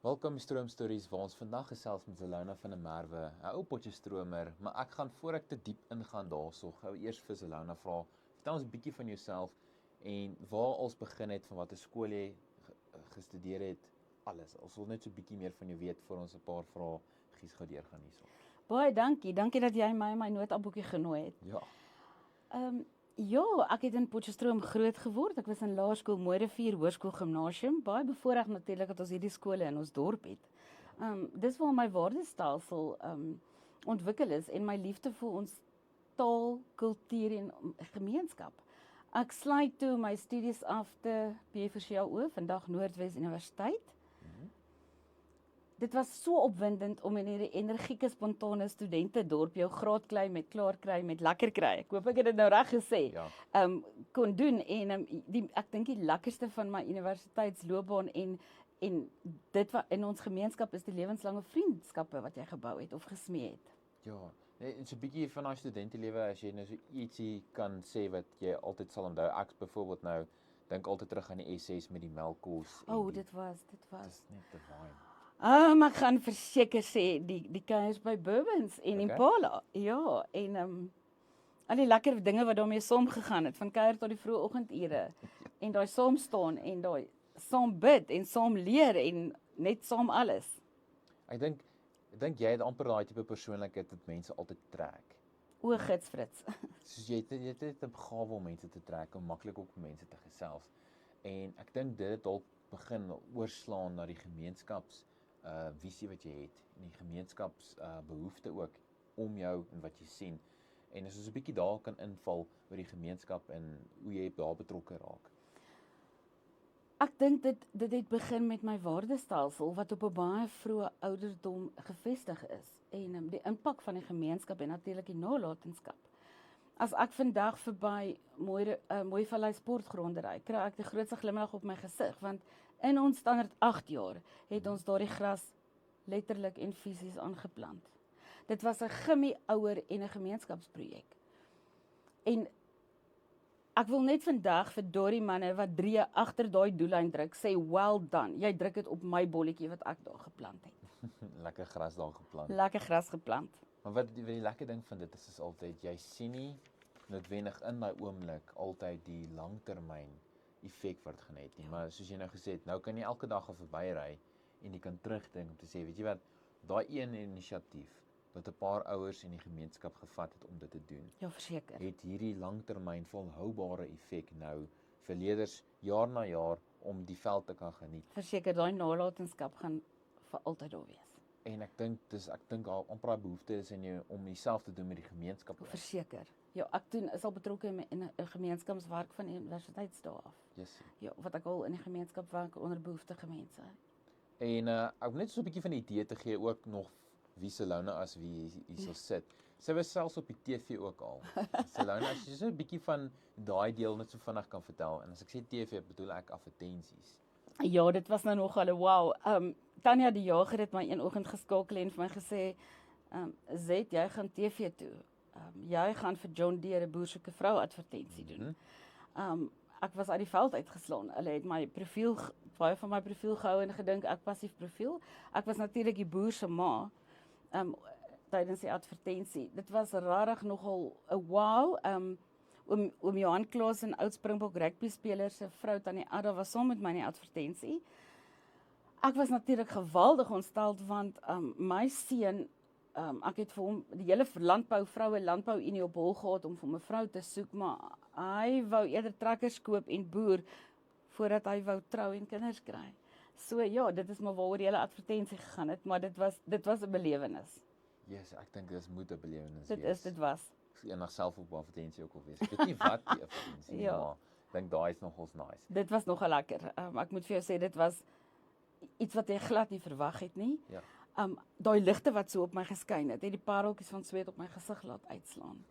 Welkom by Stroom Stories, waar ons vandag gesels met Zelona van der Merwe, 'n ou potjiestromer, maar ek gaan voor ek te diep ingaan daarso, gou eers vir Zelona vra, vertel ons 'n bietjie van jouself en waar ons begin het, van watter skool jy gestudeer het, alles. Ons wil net so 'n bietjie meer van jou weet voor ons 'n paar vrae gies gou deurgaan hierso. Baie dankie dat jy my in my notaboekie genooi het. Ja. Ja, ek het in Potchefstroom groot geword. Ek was in laerskool Mooirivier, Hoërskool Gimnasium. Baie bevoorreg natuurlik dat ons hierdie skole in ons dorp het. Dis waar my waardestelsel ontwikkel is en my liefde vir ons taal, kultuur en gemeenskap. Ek sluit toe my studies af te PVCAO, vandag Noordwes Universiteit. Dit was so opwindend om in hierdie energieke, spontane studentedorp jou graad kry met klaar kry met lekker kry. Ek hoop ek het dit nou reg gesê. Ja. Kon doen en ek dink die lekkerste van my universiteitsloopbaan en dit wat in ons gemeenskap is die lewenslange vriendskappe wat jy gebou het of gesmee het. Ja, en so 'n bietjie van daai studentelewe, as jy nou so ietsie kan sê wat jy altyd sal onthou. Ek byvoorbeeld nou dink altyd terug aan die essays met die melkkos. Dit was. Dis net te waai. Ek gaan verseker sê die kuiers by Bourbons en Impala. Ja, en al die lekker dinge wat daarmee saamgegaan het, van kuier tot die vroeë oggendure en daai saam staan en daai saam bid en saam leer en net saam alles. Ek dink jy het amper daai tipe persoonlikheid wat mense altyd trek. O, gits Frits. Soos jy het 'n begawe om mense te trek, om maklik ook met mense te gesels. En ek dink dit het dalk begin oorslaan na die gemeenskaps visie wat jy het en die gemeenskaps behoefte ook om jou en wat jy sien. En as ons 'n bietjie daar kan inval oor die gemeenskap en hoe jy daar betrokke raak. Ek dink dit het begin met my waardestelsel wat op 'n baie vroeë ouderdom gevestig is en die impak van die gemeenskap en natuurlik die nalatenskap. As ek vandag verby Mooivallei sportgronde ry, kry ek die grootste glimlag op my gesig want in ons standaard 8 jaar het ons daardie gras letterlik en fisies aangeplant. Dit was 'n gimmie-ouer en 'n gemeenskapsprojek. En ek wil net vandag vir daardie manne wat 3 agter daai doellyn druk, sê well done. Jy druk dit op my bolletjie wat ek daar geplant het. Lekker gras daar geplant. Lekker gras geplant. Maar wat die lekker ding van dit is altyd, jy sien nie noodwendig in daai oomblik altyd die langtermyn effek wat gaan hê nie. Maar soos jy nou gesê het, nou kan jy elke dag af verbyry en jy kan terugdink om te sê, weet jy wat, daai een inisiatief wat 'n paar ouers in die gemeenskap gevat het om dit te doen. Ja, verseker. Het hierdie langtermyn volhoubare effek nou vir leerders jaar na jaar om die veld te kan geniet. Verseker, daai nalatenskap gaan vir altyd daar wees. En ek dink al amper daai behoefte is in jou om dieselfde te doen met die gemeenskap. Verseker. Ja, ek is al betrokke in 'n gemeenskapswerk van die universiteitsdae af. Yes. Ja, wat ek al in die gemeenskap werk onder behoeftige mense. En ek wil net so 'n bietjie van die idee te gee ook nog wie Zelona as wie hier sal sit. Sy was selfs op die TV ook al. Zelona, as jy so 'n bietjie van daai deel net so vinnig kan vertel. En as ek sê TV, bedoel ek advertensies. Ja, dit was nou nogal 'n wow. Tanya die Jager het my een oggend geskakel en vir my gesê, Zet, jy gaan TV toe. Jy gaan vir John Deere 'n boer soeke vrou advertensie doen. Ek was uit die veld uitgeslaan. Hulle het my profiel, baie van my profiel gehou en gedink ek passief profiel. Ek was natuurlik die boer se ma tydens die advertensie. Dit was rarig nogal 'n wow. Oom Johan Klaas en oud Springbok rugby speler se vrou Tannie Ada was saam met my in die advertensie. Ek was natuurlik geweldig ontstel want my seun, ek het vir hom die hele landbou unie op hol gehad om vir 'n vrou te soek, maar hy wou eerder trekkers koop en boer voordat hy wou trou en kinders kry. So ja, dit is maar waaroor die hele advertensie gegaan het, maar dit was 'n belewenis. Yes, ek dink dis moet 'n belewenis wees. Dit was. Ek sien eendag self op 'n advertensie ook al wees. Ek weet nie wat die advertensie nie, Ja. maar ek dink daai is nogals nice. Dit was nogal lekker. Ek moet vir jou sê, dit was iets wat jy glad nie verwag het nie. Ja. Daai ligte wat so op my geskyn het die pareltjies van sweet op my gesig laat uitslaan.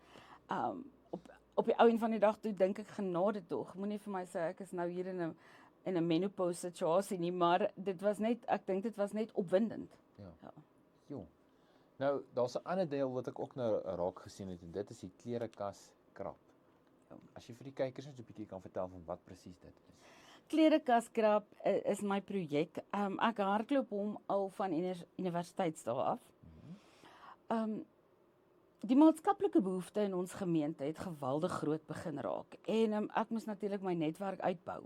Op die ou en van die dag toe dink ek genade tog. Moenie vir my sê ek is nou hier in 'n menopause situasie nie, maar ek dink dit was net opwindend. Ja. Jo. Nou, daar's 'n ander deel wat ek ook nou raak gesien het en dit is die klerekas krap. As jy vir die kykers net so 'n bietjie kan vertel van wat presies dit is. Klerekas-krap is my projek. Ek hardloop hom al van universiteitsdae af. Die maatskaplike behoefte in ons gemeente het geweldig groot begin raak. En ek moes natuurlik my netwerk uitbou.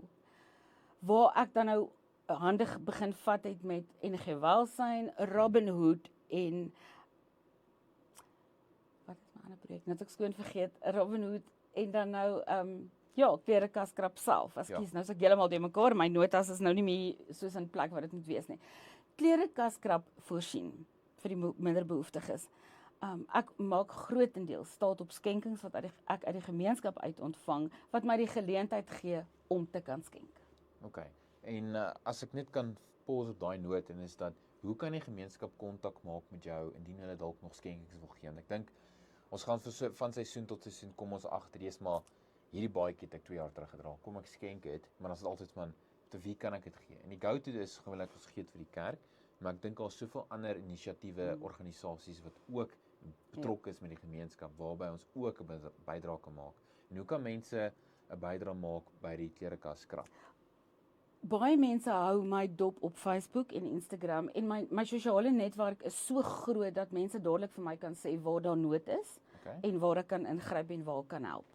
Waar ek dan nou handig begin vat het met NG Welsyn, Robin Hood en wat is my ander projek? Net ek skoon vergeet, Robin Hood en dan nou Klerekas-krap self. Ekskuus, nou is ek heeltemal de mekaar, my notas is nou nie meer soos in plek wat dit moet wees nie. Klerekas-krap voorsien vir die minderbehoeftiges. Ek maak grootendeels staat op skenkings wat ek uit die gemeenskap uit ontvang, wat my die geleentheid gee om te kan skenk. OK. En as ek net kan pause op daai noot en is dat, hoe kan die gemeenskap kontak maak met jou indien hulle dalk nog skenkings wil gee? En ek dink, ons gaan van seisoen tot seisoen kom ons agter eers maar, hierdie baadjie het ek 2 jaar terug gedra, kom ek skenk dit, maar dan is dit altyd van, vir wie kan ek dit gee? En die go-to is gewoonlik ons gee dit vir die kerk, maar ek dink al soveel ander inisiatiewe, organisasies wat ook betrokke is met die gemeenskap, waarby ons ook 'n bydrae kan maak. En hoe kan mense 'n bydrae maak by die Klerekas-krap? Baie mense hou my dop op Facebook en Instagram en my sosiale netwerk is so groot dat mense dadelik vir my kan sê waar daar nood is en waar ek kan ingryp en waar ek kan help.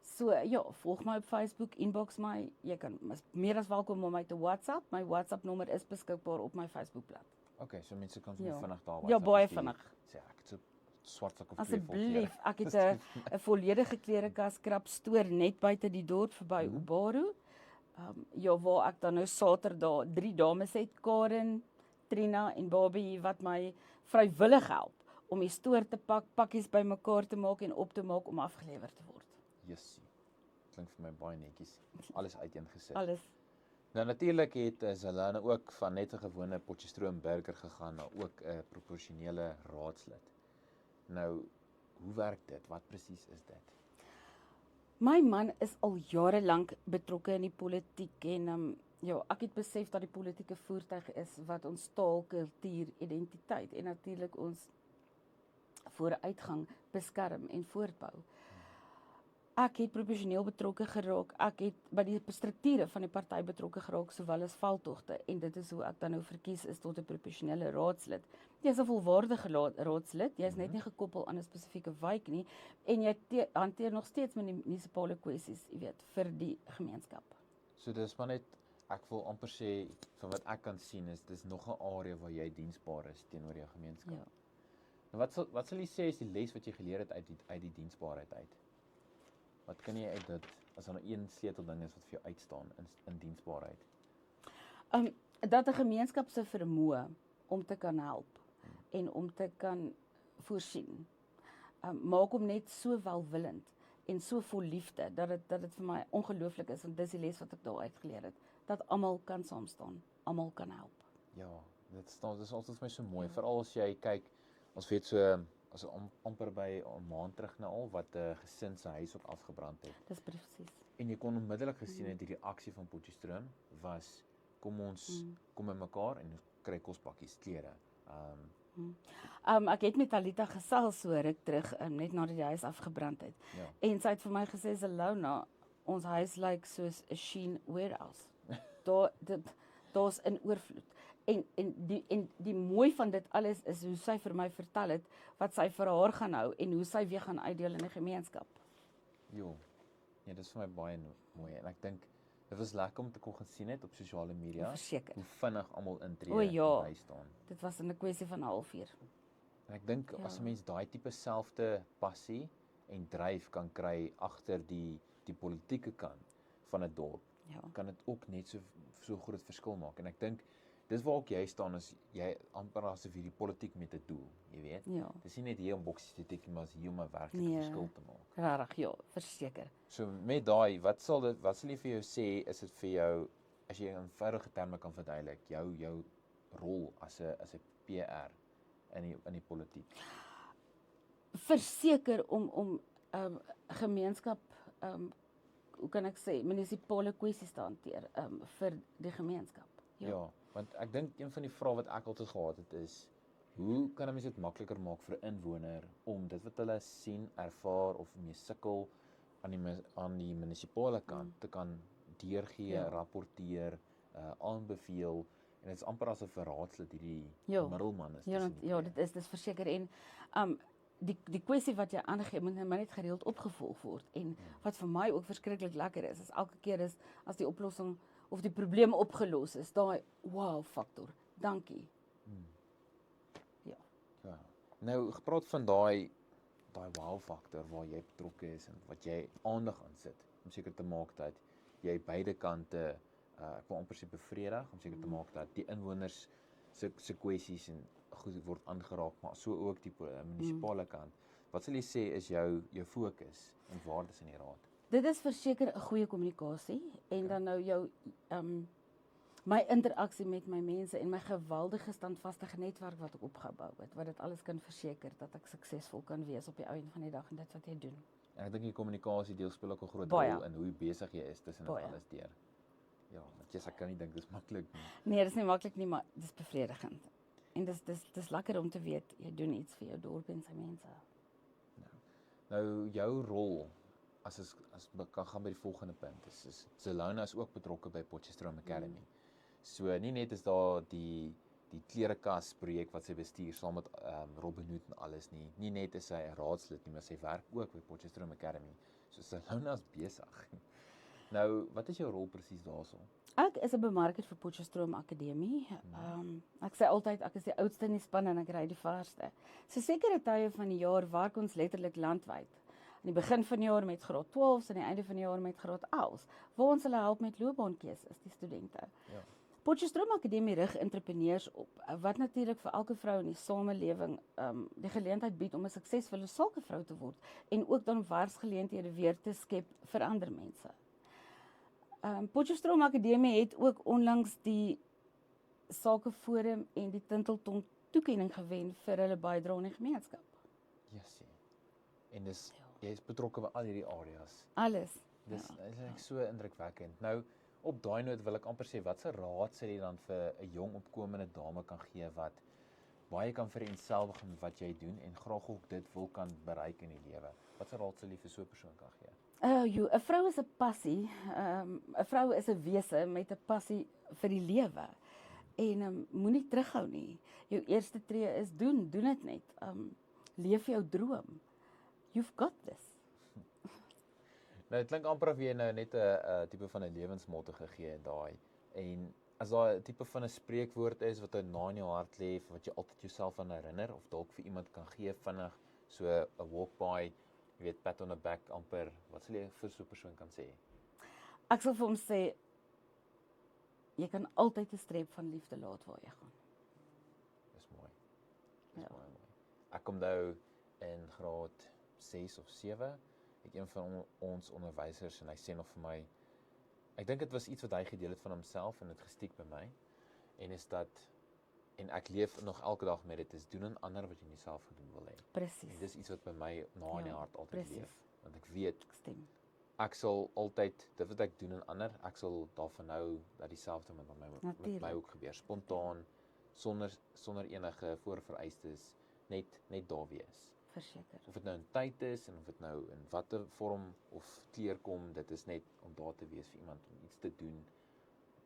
So ja, volg my op Facebook, inbox my, jy kan meer as welkom om my te WhatsApp. My WhatsApp nommer is beskikbaar op my Facebookblad. OK, so mense kan vinnig daar WhatsApp. Ja, baie vinnig. Sê ek het so swart sak of asseblief, ek het 'n volledige Klerekas-krap stoor net buite die dorp verby Ubaro. Waar ek dan nou Saterdag 3 dames het, Karen, Trina en Bobby, wat my vrywillig help om die stoor te pak, pakkies bymekaar te maak en op te maak om afgelewer te word. Jessie, klink vir my baie netjies. Alles uiteengesit. Alles. Nou natuurlik is hulle nou ook van net 'n gewone Potchefstroom burger gegaan na ook 'n proporsionele raadslid. Nou, hoe werk dit? Wat presies is dit? My man is al jare lank betrokke in die politiek en ek het besef dat die politieke voertuig is wat ons taal, kultuur, identiteit en natuurlik ons vooruitgang beskerm en voortbou. Ek het professioneel betrokke geraak, ek het by die strukture van die party betrokke geraak, sowel as veldtogte, en dit is hoe ek dan nou verkies is tot 'n professionele raadslid. Jy is 'n volwaardige raadslid, jy is net nie gekoppel aan 'n spesifieke wijk nie, en jy hanteer nog steeds munisipale kwessies, jy weet, vir die gemeenskap. So dis maar net, ek wil amper sê, van wat ek kan sien, is dis nog 'n area waar jy diensbaar is teenoor jou gemeenskap. Ja. Nou wat sal jy sê is die les wat jy geleer het uit die diensbaarheid uit? Wat kan jy uit dit, as daar 'n sleutelding is wat vir jou uitstaan in diensbaarheid? Dat 'n gemeenskap se vermoë om te kan help en om te kan voorsien, maak hom net so welwillend en so vol liefde, dat dit vir my ongelooflik is, en dis die les wat ek daar uitgeleer het, dat almal kan saam staan, almal kan help. Ja, dit is altyd vir my so mooi, veral as jy kyk, ons weet so, as amper by 'n maand terug nou al, wat 'n gesin se huis ook afgebrand het. Dis presies. En jy kon onmiddellik gesien het, die reaksie van Potchefstroom was, kom by mekaar en kry kospakkies, klere. Ek het met Alita gesels so ruk terug, net nadat die huis afgebrand het. Ja. En sy het vir my gesê, Zelona, ons huis lyk soos 'n Shein warehouse. Daar's in oorvloed. En die mooi van dit alles is hoe sy vir my vertel het, wat sy vir haar gaan hou, en hoe sy weer gaan uitdeel in die gemeenskap. Jo, ja, dit is vir my baie mooi, en ek dink, dit was lekker om te kon gesien het op sosiale media, Verseker. hoe vinnig almal intree ja, en by staan. Dit was in 'n kwessie van 'n halfuur. En ek dink, as 'n mens daai tipe selfde passie en dryf kan kry agter die politieke kant van 'n dorp, kan dit ook net so groot verskil maak. En ek dink, dis waar ook jy staan, as jy amper asof hierdie politiek met 'n doel, jy weet. Ja. Dis nie net hier om boksies te tik, maar hier om 'n werklike verskil te maak. Regtig, ja, verseker. So met daai, wat sal jy vir jou sê, is dit vir jou, as jy in eenvoudige terme kan verduidelik, jou rol as 'n PR in die politiek? Verseker om gemeenskap, hoe kan ek sê, munisipale kwessies te hanteer, vir die gemeenskap. Ja, want ek dink een van die vrae wat ek altyd gehad het is, hoe kan 'n mens dit makliker maak vir 'n inwoner om dit wat hulle sien, ervaar of mee sukkel aan die munisipale kant te kan deurgee, Ja. rapporteer, aanbeveel en dit is amper asof 'n raadslid hierdie Ja. middelman is Ja, tussen die ja, twee. dit is verseker en die kwessie wat jy aangee moet net gereeld opgevolg word en wat vir my ook verskriklik lekker is elke keer as die oplossing of die probleem opgelos is, daai wow faktor. Dankie. Ja. Ja. Nou gepraat van daai wow faktor waar jy betrokke is en wat jy aandag aan sit om seker te maak dat jy beide kante ek wil amper sê bevredig om seker te maak dat die inwoners se kwessies en goed word aangeraak, maar so ook die munisipale kant. Wat sal jy sê is jou fokus en waardes in die raad? Dit is verseker 'n goeie kommunikasie en dan nou jou my interaksie met my mense en my geweldige standvaste netwerk wat ek opgebou het, wat dit alles kan verseker dat ek suksesvol kan wees op die einde van die dag in dit wat jy doen. En ek dink die kommunikasie deel speel ook 'n groot Baie. rol in hoe besig jy is tussen dit Baie. alles deur. Ja, want ek kan nie dink dis maklik nie. Nee, dis nie maklik nie, maar dis bevredigend. En dis lekker om te weet jy doen iets vir jou dorp en sy mense. Nou jou rol as kan gaan by die volgende punt is Zelona is ook betrokke by Potchefstroom Academy. So nie net is daar die klerekas projek wat sy bestuur saam met Robin Hood en alles nie. Nie net is sy 'n raadslid nie, maar sy werk ook by Potchefstroom Academy. So Zelona is besig. Nou, wat is jou rol presies daarso? Ek is 'n bemarker vir Potchefstroom Akademie. Ek sê altyd ek is die oudste in die span en ek ry die verste. So sekere tye van die jaar werk ons letterlik landwyd. Aan die begin van die jaar met graad 12 en aan die einde van die jaar met graad 11, waar ons hulle help met loopbaankeuses, die studente. Ja. Potchefstroom Akademie rig entrepreneurs op, wat natuurlik vir elke vrou in die samelewing die geleentheid bied om 'n suksesvolle sakevrou te word en ook dan werksgeleenthede weer te skep vir ander mense. Potchefstroom Akademie het ook onlangs die Sakeforum en die Tintelton toekenning gewen vir hulle bydrae aan die gemeenskap. Yes. En jy is betrokke by al hierdie areas. Alles. Dis is so indrukwekkend. Nou, op daai noot wil ek amper sê, wat se raad sê jy dan vir 'n jong opkomende dame kan gee wat baie kan vereenselwig met wat jy doen en graag ook dit wil kan bereik in die lewe? Wat se raad sal jy vir so 'n persoon kan gee? 'n vrou is 'n passie. 'n vrou is 'n wese met 'n passie vir die lewe. En moenie terughou nie. Jou eerste tree is doen dit net. Leef jou droom. You've got this. Nou, dit klink amper of jy nou net 'n tipe van 'n lewensmotto gegee het daai. En as daar 'n tipe van 'n spreekwoord is wat na in jou hart lê, wat jy altyd jouself aan herinner of dalk vir iemand kan gee vinnig, so 'n walk by, jy weet, pat on the back amper, wat sal jy vir so 'n persoon kan sê? Ek sal vir hom sê jy kan altyd 'n streep van liefde laat waar jy gaan. Dis mooi. Dis baie mooi. Ek kom nou in graad 6 of 7, ek een van ons onderwysers en hy sê nog vir my, ek dink dit was iets wat hy gedeel het van homself en dit gestiek by my, en is dat, en ek leef nog elke dag met dit, is doen en ander wat jy nie self gedoen wil hê. Presies. En dis iets wat by my na in die hart altyd precies. leef, want ek weet, Ek stem. ek sal altyd, dit wat ek doen en ander, ek sal daarvan hou dat dieselfde met my ook gebeur, spontaan, sonder enige voorvereistes, net daar wees. Verseker. Of dit nou in tyd is en of dit nou in watter vorm of kleur kom, dit is net om daar te wees vir iemand, om iets te doen,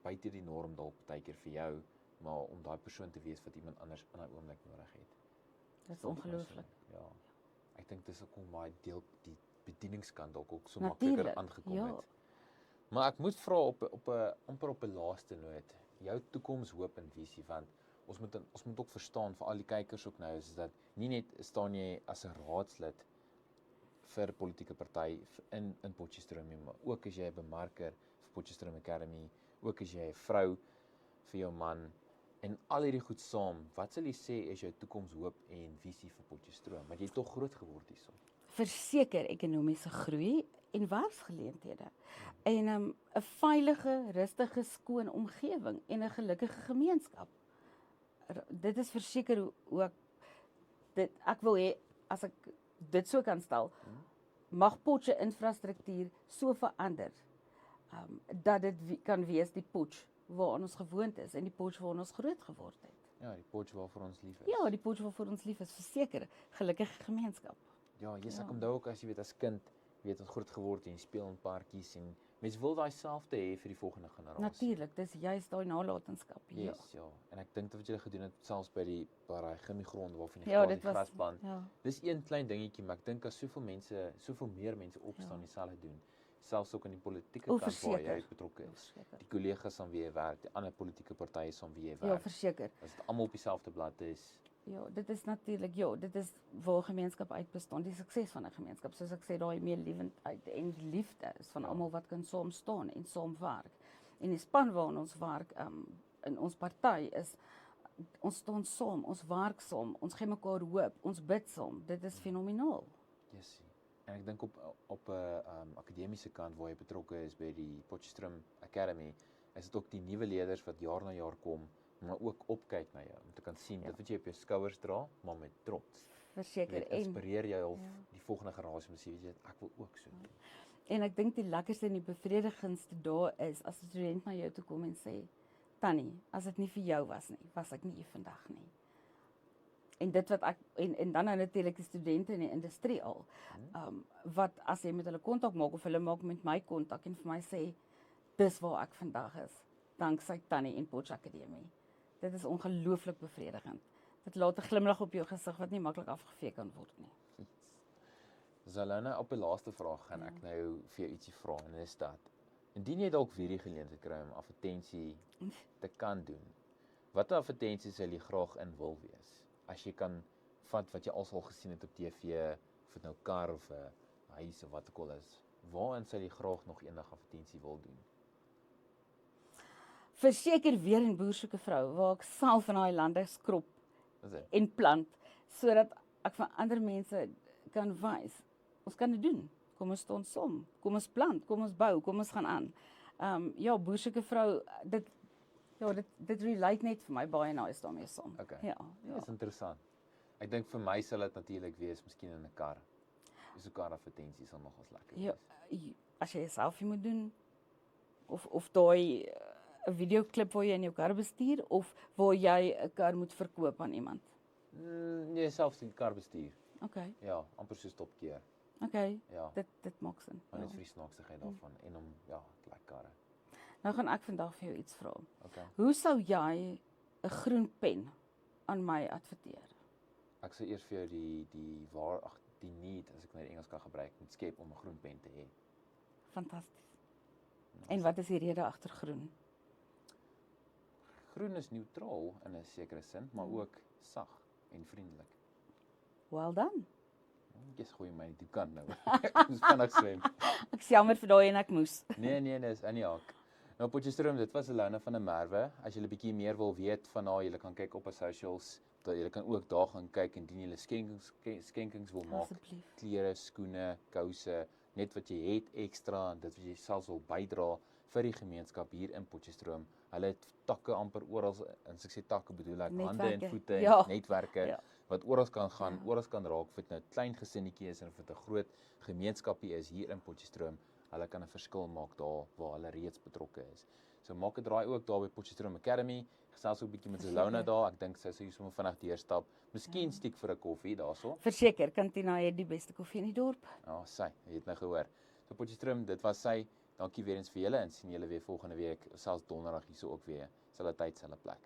buite die norm dalk partykeer vir jou, maar om daai persoon te wees wat iemand anders in 'n oomblik nodig het. Dit is ongelooflik. Ja. Ek dink dis ook maar deel die bedieningskant dalk ook so makliker aangekom het. Maar ek moet vra op 'n laaste noot, jou toekomshoop en visie, want ons moet ook verstaan vir al die kykers ook nou is dat nie net staan jy as 'n raadslid vir 'n politieke party in Potchefstroom nie, maar ook as jy 'n bemarker vir Potchefstroom Academy, ook as jy 'n vrou vir jou man en al hierdie goed saam, wat sal jy sê is jou toekomshoop en visie vir Potchefstroom? Want jy het tog groot geword hierso. Verseker ekonomiese groei en werksgeleenthede. En 'n veilige, rustige, skoon omgewing en 'n gelukkige gemeenskap. Dit is verseker hoe ek wil hê as ek dit so kan stel, mag Potche infrastruktuur so verander dat dit kan wees die Potch waar ons gewoond is en die Potch waar ons groot geword het. Ja, die Potch waarvoor ons lief is. Ja, die Potch waarvoor ons lief is, verseker gelukkige gemeenskap. Ja, ek onthou ook as jy weet as kind, jy weet ons groot geword en jy speel in parkies en Mense wil daai selfde hê vir die volgende generasie. Natuurlik, dis juist daai nalatenskap. Yes, ja. En ek dink dat wat julle gedoen het selfs by daai gimmigrond waarvan die Ja, die dit was grasband. ja. Dis een klein dingetjie, maar ek dink as soveel meer mense opstaan dieselfde doen, selfs ook aan die politieke kant waar verseker. jy betrokke is. Verseker. Die kollegas aan wie jy werk, die ander politieke partye aan wie jy Ja, werk. verseker. As dit almal op dieselfde blad is. Ja, dit is natuurlik, ja, dit is waar 'n gemeenskap uitbestaan, die sukses van 'n gemeenskap. Soos ek sê, daai meelewendheid en liefde is van almal wat kan saam staan en saam werk. En die span waarin ons werk, in ons party is ons staan saam, ons werk saam, ons gee mekaar hoop, ons bid saam. Dit is fenomenaal. Yes. En ek dink op 'n akademiese kant waar jy betrokke is by die Potchefstroom Academy, is dit ook die nuwe leerders wat jaar na jaar kom, maar ook opkyk na jou om te kan sien dit wat jy op jou skouers dra, maar met trots. Verseker Dit en inspireer jou of die volgende generasie om te sê, weet jy, ek wil ook so doen. en ek dink die lekkerste en die bevredigendste daar is as 'n student na jou toe kom en sê, Tannie, as dit nie vir jou was nie, was ek nie hier vandag nie. En dit wat ek en dan nou natuurlik die studente in die industrie al. Wat as jy met hulle kontak maak of hulle maak met my kontak en vir my sê dis waar ek vandag is, danksy Tannie en Potch Akademie. Dit is ongelooflik bevredigend. Dit laat 'n glimlag op jou gesig wat nie maklik afgevee kan word nie. Zalana, op die laaste vraag gaan ek nou vir jou ietsie vra en dis dat indien jy dalk weer die geleentheid kry om advertensie te kan doen, watter advertensie sal jy graag in wil wees? As jy kan vat wat jy al gesien het op TV, of dit nou kar of 'n huis of wat ook al is, waarin sal jy graag nog eendag advertensie wil doen? Verseker weer in Boer soek 'n vrou waar ek self in daai lande skrob Is dit? en plant sodat ek vir ander mense kan wys. Ons kan dit doen. Kom ons staan saam. Kom ons plant, kom ons bou, kom ons gaan aan. Ja, Boer soek 'n vrou, dit relate net vir my baie nice daarmee saam. Okay. Ja. Dis interessant. Ek dink vir my sal dit natuurlik wees miskien in 'n kar. So kar advertensies sal nogals lekker Ja, wees. as jy 'n selfie moet doen of daai 'n videoklip waar jy in jou kar bestuur of waar jy 'n kar moet verkoop aan iemand. Nee, selfs die kar bestuur. Okay. Ja, amper so stopkeer. Okay. Ja. Dit maak sin. Maar Ja. net vir die snaaksigheid daarvan en om ek like karre. Nou gaan ek vandag vir jou iets vra. Okay. Hoe sou jy 'n groen pen aan my adverteer? Ek sou eers vir jou die need, as ek nou die Engels kan gebruik, moet skep om 'n groen pen te hê. Fantasties. En wat is die rede agter groen? Groen is neutraal in 'n sekere sin, maar ook sag en vriendelik. Well done. Ek gooi my die kant nou. Ek moet vinnig swem. Ek is jammer vir daai en ek moes. Nee, dis in die hak. Nou Potchefstroom, dit was Elona van der Merwe. As jy 'n bietjie meer wil weet van haar, jy kan kyk op haar socials. Jy kan ook daar gaan kyk indien jy skenkings wil maak. Asseblief. Klere, skoene, kouse, net wat jy het ekstra en dit wat jy selfs wil bydra vir die gemeenskap hier in Potchefstroom. Hulle het takke amper oral, en as ek sê takke bedoel ek hande en Netwerke. voete, Ja. netwerke Ja. wat oral kan gaan, oral kan raak, of dit nou 'n klein gesinnetjie is of dit 'n groot gemeenskapie is hier in Potchefstroom. Hulle kan 'n verskil maak daar waar hulle reeds betrokke is. So maak 'n draai ook daar by Potchefstroom Academy. Gesels ook 'n bietjie met Zelona daar. Ek dink sy sou sommer vinnig deurstap. Miskien stiek vir 'n koffie daarso. Verseker, Cantina het die beste koffie in die dorp. Ja, sy, jy het nou gehoor. So Potchefstroom, dit was sy. Dankie weer eens vir julle en sien julle weer volgende week, selfs donderdag hierso ook weer. Selfde tyd, selfde plek.